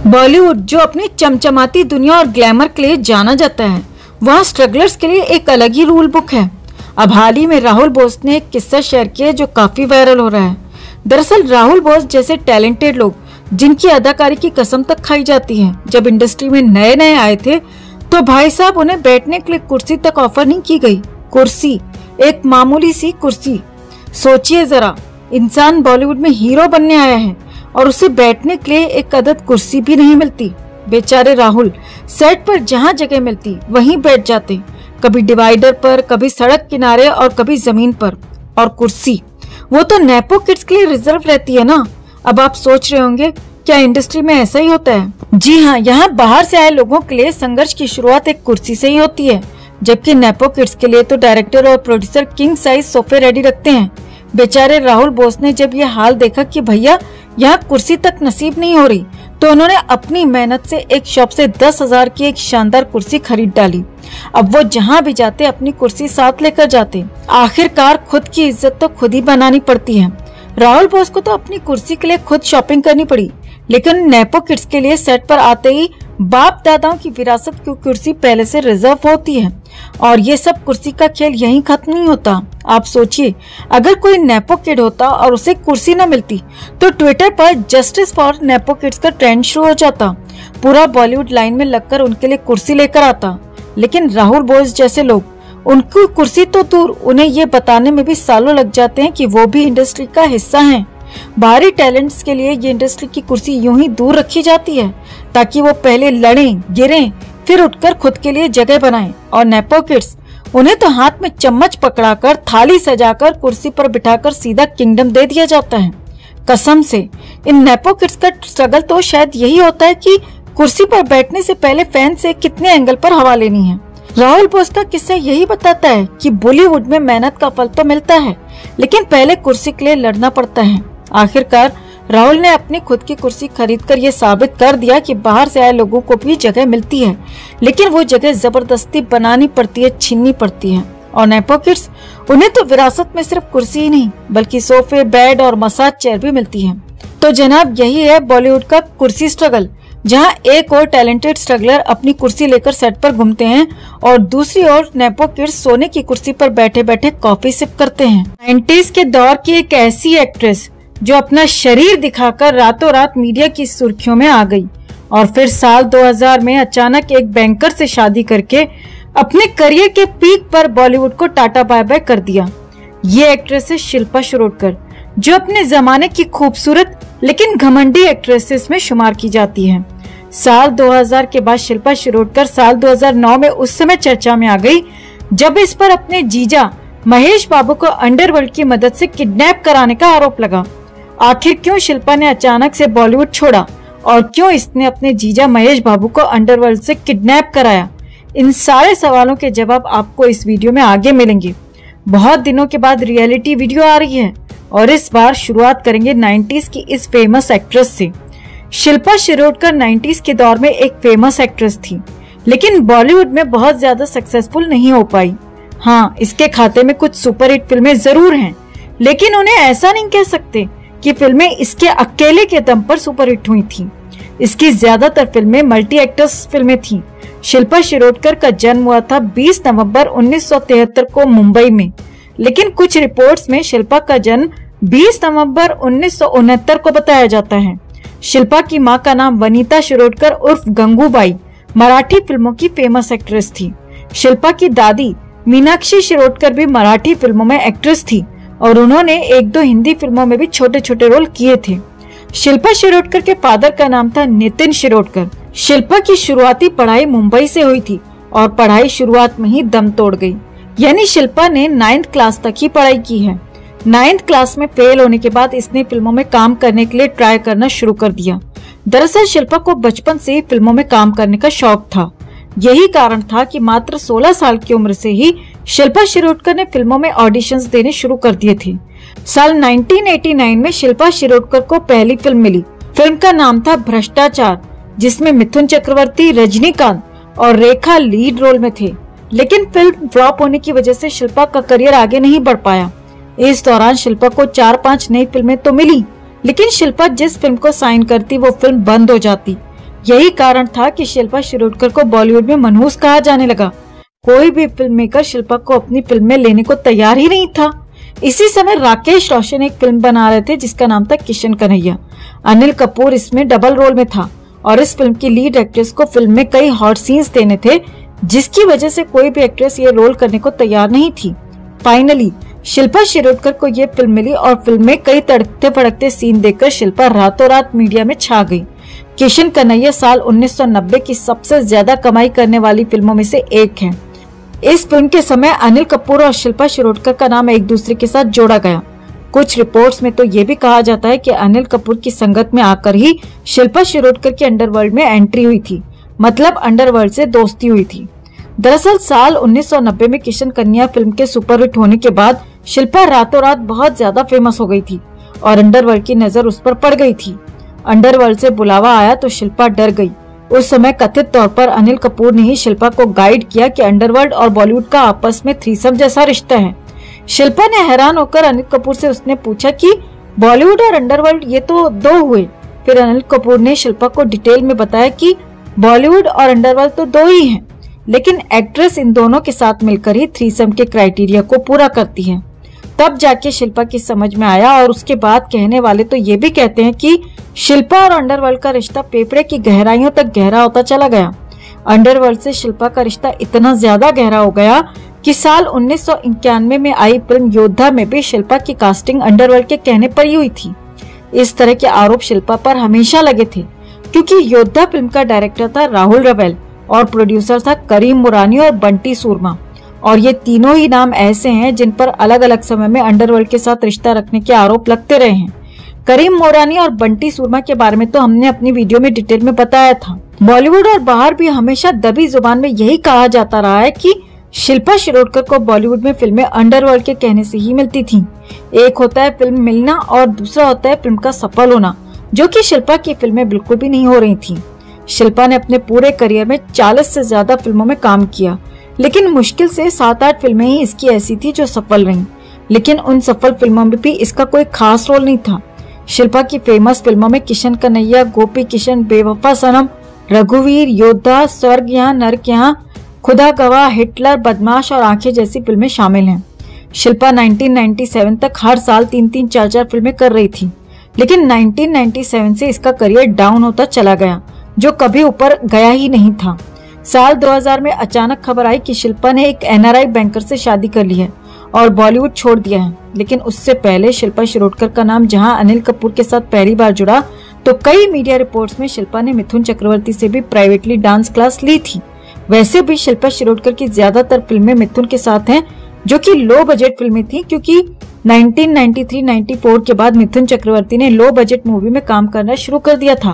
बॉलीवुड जो अपनी चमचमाती दुनिया और ग्लैमर के लिए जाना जाता है, वहाँ स्ट्रगलर्स के लिए एक अलग ही रूल बुक है। अब हाल ही में राहुल बोस ने एक किस्सा शेयर किया जो काफी वायरल हो रहा है। दरअसल राहुल बोस जैसे टैलेंटेड लोग जिनकी अदाकारी की कसम तक खाई जाती है, जब इंडस्ट्री में नए नए आए थे तो भाई साहब उन्हें बैठने के लिए कुर्सी तक ऑफर नहीं की गई। कुर्सी, एक मामूली सी कुर्सी। सोचिए जरा, इंसान बॉलीवुड में हीरो बनने आया है और उसे बैठने के लिए एक अदद कुर्सी भी नहीं मिलती। बेचारे राहुल सेट पर जहाँ जगह मिलती वहीं बैठ जाते, कभी डिवाइडर पर, कभी सड़क किनारे और कभी जमीन पर। और कुर्सी वो तो नेपो किड्स के लिए रिजर्व रहती है ना। अब आप सोच रहे होंगे क्या इंडस्ट्री में ऐसा ही होता है? जी हाँ, यहाँ बाहर से आए लोगों के लिए संघर्ष की शुरुआत एक कुर्सी से ही होती है, जबकि नेपो किड्स के लिए तो डायरेक्टर और प्रोड्यूसर किंग साइज सोफे रेडी रखते हैं। बेचारे राहुल बोस ने जब ये हाल देखा कि भैया यहाँ कुर्सी तक नसीब नहीं हो रही, तो उन्होंने अपनी मेहनत से एक शॉप से 10,000 की एक शानदार कुर्सी खरीद डाली। अब वो जहाँ भी जाते अपनी कुर्सी साथ लेकर जाते। आखिरकार खुद की इज्जत तो खुद ही बनानी पड़ती है। राहुल बोस को तो अपनी कुर्सी के लिए खुद शॉपिंग करनी पड़ी, लेकिन नेपो किड्स के लिए सेट पर आते ही बाप दादाओं की विरासत की कुर्सी पहले से रिजर्व होती है। और ये सब कुर्सी का खेल यहीं खत्म नहीं होता। आप सोचिए, अगर कोई नेपो किड होता और उसे कुर्सी न मिलती तो ट्विटर पर जस्टिस फॉर नेपो किड्स का ट्रेंड शुरू हो जाता। पूरा बॉलीवुड लाइन में लगकर उनके लिए कुर्सी लेकर आता। लेकिन राहुल बोस जैसे लोग, उनकी कुर्सी तो दूर, उन्हें ये बताने में भी सालों लग जाते हैं कि वो भी इंडस्ट्री का हिस्सा हैं। बाहरी टैलेंट्स के लिए ये इंडस्ट्री की कुर्सी यूं ही दूर रखी जाती है ताकि वो पहले लड़ें, गिरें, फिर उठकर खुद के लिए जगह बनाएं। और नेपो किड्स, उन्हें तो हाथ में चम्मच पकड़ाकर, थाली सजाकर, कुर्सी पर बिठाकर सीधा किंगडम दे दिया जाता है। कसम से इन नेपो किड्स का स्ट्रगल तो शायद यही होता है कि कुर्सी पर बैठने से पहले फैन से कितने एंगल पर हवा लेनी है। राहुल बोस का किस्सा यही बताता है कि बॉलीवुड में मेहनत का फल तो मिलता है, लेकिन पहले कुर्सी के लिए लड़ना पड़ता है। आखिरकार राहुल ने अपनी खुद की कुर्सी खरीदकर ये साबित कर दिया कि बाहर से आए लोगों को भी जगह मिलती है, लेकिन वो जगह जबरदस्ती बनानी पड़ती है, छीननी पड़ती है। और नेपो किड्स, उन्हें तो विरासत में सिर्फ कुर्सी ही नहीं बल्कि सोफे, बेड और मसाज चेयर भी मिलती है। तो जनाब, यही है बॉलीवुड का कुर्सी स्ट्रगल, जहां एक और टैलेंटेड स्ट्रगलर अपनी कुर्सी लेकर सेट पर घूमते हैं और दूसरी ओर नेपो किड्स सोने की कुर्सी पर बैठे बैठे कॉफी सिप करते हैं। 90s के दौर की एक ऐसी एक्ट्रेस जो अपना शरीर दिखाकर रातों रात मीडिया की सुर्खियों में आ गई और फिर साल 2000 में अचानक एक बैंकर से शादी करके अपने करियर के पीक पर बॉलीवुड को टाटा बाय बाय कर दिया। ये एक्ट्रेस है शिल्पा शिरोडकर, जो अपने जमाने की खूबसूरत लेकिन घमंडी एक्ट्रेसेस में शुमार की जाती है। साल 2000 के बाद शिल्पा शिरोडकर साल 2009 में उस समय चर्चा में आ गई जब इस पर अपने जीजा महेश बाबू को अंडरवर्ल्ड की मदद से किडनैप कराने का आरोप लगा। आखिर क्यों शिल्पा ने अचानक से बॉलीवुड छोड़ा और क्यों इसने अपने जीजा महेश बाबू को अंडरवर्ल्ड से किडनैप कराया? इन सारे सवालों के जवाब आपको इस वीडियो में आगे मिलेंगे। बहुत दिनों के बाद रियलिटी वीडियो आ रही है और इस बार शुरुआत करेंगे 90s की इस फेमस एक्ट्रेस से। शिल्पा शिरोडकर 90s के दौर में एक फेमस एक्ट्रेस थी, लेकिन बॉलीवुड में बहुत ज्यादा सक्सेसफुल नहीं हो पाई। हाँ, इसके खाते में कुछ सुपरहिट फिल्में जरूर हैं, लेकिन उन्हें ऐसा नहीं कह सकते कि फिल्में इसके अकेले के दम पर सुपरहिट हुई थी। इसकी ज्यादातर फिल्में मल्टी एक्टर्स फिल्में थीं। शिल्पा शिरोडकर का जन्म हुआ था 20 नवंबर 1973 को मुंबई में, लेकिन कुछ रिपोर्ट्स में शिल्पा का जन्म 20 नवंबर 1969 को बताया जाता है। शिल्पा की मां का नाम वनीता शिरोडकर उर्फ गंगूबाई मराठी फिल्मों की फेमस एक्ट्रेस थी। शिल्पा की दादी मीनाक्षी शिरोडकर भी मराठी फिल्मों में एक्ट्रेस थी और उन्होंने एक दो हिंदी फिल्मों में भी छोटे छोटे रोल किए थे। शिल्पा शिरोडकर के फादर का नाम था नितिन शिरोडकर। शिल्पा की शुरुआती पढ़ाई मुंबई से हुई थी और पढ़ाई शुरुआत में ही दम तोड़ गई, यानी शिल्पा ने 9th क्लास तक ही पढ़ाई की है। 9th क्लास में फेल होने के बाद इसने फिल्मों में काम करने के लिए ट्राई करना शुरू कर दिया। दरअसल शिल्पा को बचपन से ही फिल्मों में काम करने का शौक था। यही कारण था कि मात्र 16 साल की उम्र से ही शिल्पा शिरोडकर ने फिल्मों में ऑडिशंस देने शुरू कर दिए थे। साल 1989 में शिल्पा शिरोडकर को पहली फिल्म मिली। फिल्म का नाम था भ्रष्टाचार, जिसमें मिथुन चक्रवर्ती, रजनीकांत और रेखा लीड रोल में थे। लेकिन फिल्म फ्लॉप होने की वजह से शिल्पा का करियर आगे नहीं बढ़ पाया। इस दौरान शिल्पा को 4-5 नई फिल्में तो मिली, लेकिन शिल्पा जिस फिल्म को साइन करती वो फिल्म बंद हो जाती। यही कारण था कि शिल्पा शिरोडकर को बॉलीवुड में मनहूस कहा जाने लगा। कोई भी फिल्म मेकर शिल्पा को अपनी फिल्म में लेने को तैयार ही नहीं था। इसी समय राकेश रोशन एक फिल्म बना रहे थे जिसका नाम था किशन कन्हैया। अनिल कपूर इसमें डबल रोल में था और इस फिल्म की लीड एक्ट्रेस को फिल्म में कई हॉट सीन्स देने थे, जिसकी वजह से कोई भी एक्ट्रेस ये रोल करने को तैयार नहीं थी। फाइनली शिल्पा शिरोडकर को ये फिल्म मिली और फिल्म में कई तड़कते भड़कते सीन देखकर शिल्पा रातों रात मीडिया में छा गई। किशन कन्हैया साल 1990 की सबसे ज्यादा कमाई करने वाली फिल्मों में से एक है। इस फिल्म के समय अनिल कपूर और शिल्पा शिरोडकर का नाम एक दूसरे के साथ जोड़ा गया। कुछ रिपोर्ट्स में तो ये भी कहा जाता है कि अनिल कपूर की संगत में आकर ही शिल्पा शिरोडकर की अंडरवर्ल्ड में एंट्री हुई थी, मतलब अंडरवर्ल्ड से दोस्ती हुई थी। दरअसल साल 1990 में किशन कन्हैया फिल्म के सुपरहिट होने के बाद शिल्पा रातों रात बहुत ज्यादा फेमस हो गई थी और अंडरवर्ल्ड की नजर उस पर पड़ गई थी। अंडरवर्ल्ड से बुलावा आया तो शिल्पा डर गई। उस समय कथित तौर पर अनिल कपूर ने ही शिल्पा को गाइड किया कि अंडरवर्ल्ड और बॉलीवुड का आपस में थ्रीसम जैसा रिश्ता है। शिल्पा ने हैरान होकर अनिल कपूर से उसने पूछा कि बॉलीवुड और अंडरवर्ल्ड ये तो दो हुए। फिर अनिल कपूर ने शिल्पा को डिटेल में बताया कि बॉलीवुड और अंडरवर्ल्ड तो दो ही हैं, लेकिन एक्ट्रेस इन दोनों के साथ मिलकर ही थ्रीसम के क्राइटेरिया को पूरा करती है। तब जाके शिल्पा की समझ में आया और उसके बाद कहने वाले तो ये भी कहते हैं कि शिल्पा और अंडरवर्ल्ड का रिश्ता फेफड़े की गहराइयों तक गहरा होता चला गया। अंडरवर्ल्ड से शिल्पा का रिश्ता इतना ज्यादा गहरा हो गया कि साल 1991 में आई फिल्म योद्धा में भी शिल्पा की कास्टिंग अंडरवर्ल्ड के कहने पर ही हुई थी। इस तरह के आरोप शिल्पा पर हमेशा लगे थे, क्योंकि योद्धा फिल्म का डायरेक्टर था राहुल रवेल और प्रोड्यूसर था करीम मुरानी और बंटी सूरमा। और ये तीनों ही नाम ऐसे हैं जिन पर अलग अलग समय में अंडरवर्ल्ड के साथ रिश्ता रखने के आरोप लगते रहे हैं। करीम मुरानी और बंटी सूरमा के बारे में तो हमने अपनी वीडियो में डिटेल में बताया था। बॉलीवुड और बाहर भी हमेशा दबी जुबान में यही कहा जाता रहा है कि शिल्पा शिरोडकर को बॉलीवुड में फिल्में अंडरवर्ल्ड के कहने से ही मिलती थीं। एक होता है फिल्म मिलना और दूसरा होता है फिल्म का सफल होना, जो कि शिल्पा की फिल्में बिल्कुल भी नहीं हो रही थी। शिल्पा ने अपने पूरे करियर में 40 से ज्यादा फिल्मों में काम किया, लेकिन मुश्किल से 7-8 फिल्में ही इसकी ऐसी थी जो सफल रहीं। लेकिन उन सफल फिल्मों में भी इसका कोई खास रोल नहीं था। शिल्पा की फेमस फिल्मों में किशन कन्हैया, गोपी किशन, बेवफा सनम, रघुवीर, योद्धा, स्वर्ग यहाँ नर्क यहाँ, खुदा गवाह, हिटलर, बदमाश और आंखें जैसी फिल्में शामिल हैं। शिल्पा 1997 तक हर साल 3-3, 4-4 फिल्में कर रही थी, लेकिन 1997 से इसका करियर डाउन होता चला गया, जो कभी ऊपर गया ही नहीं था। साल 2000 में अचानक खबर आई कि शिल्पा ने एक NRI बैंकर से शादी कर ली है और बॉलीवुड छोड़ दिया है। लेकिन उससे पहले शिल्पा शिरोडकर का नाम जहां अनिल कपूर के साथ पहली बार जुड़ा, तो कई मीडिया रिपोर्ट्स में शिल्पा ने मिथुन चक्रवर्ती से भी प्राइवेटली डांस क्लास ली थी। वैसे भी शिल्पा शिरोडकर की ज्यादातर फिल्में मिथुन के साथ हैं, जो कि लो बजट फिल्में थी, क्योंकि 1993-94 के बाद मिथुन चक्रवर्ती ने लो बजट मूवी में काम करना शुरू कर दिया था।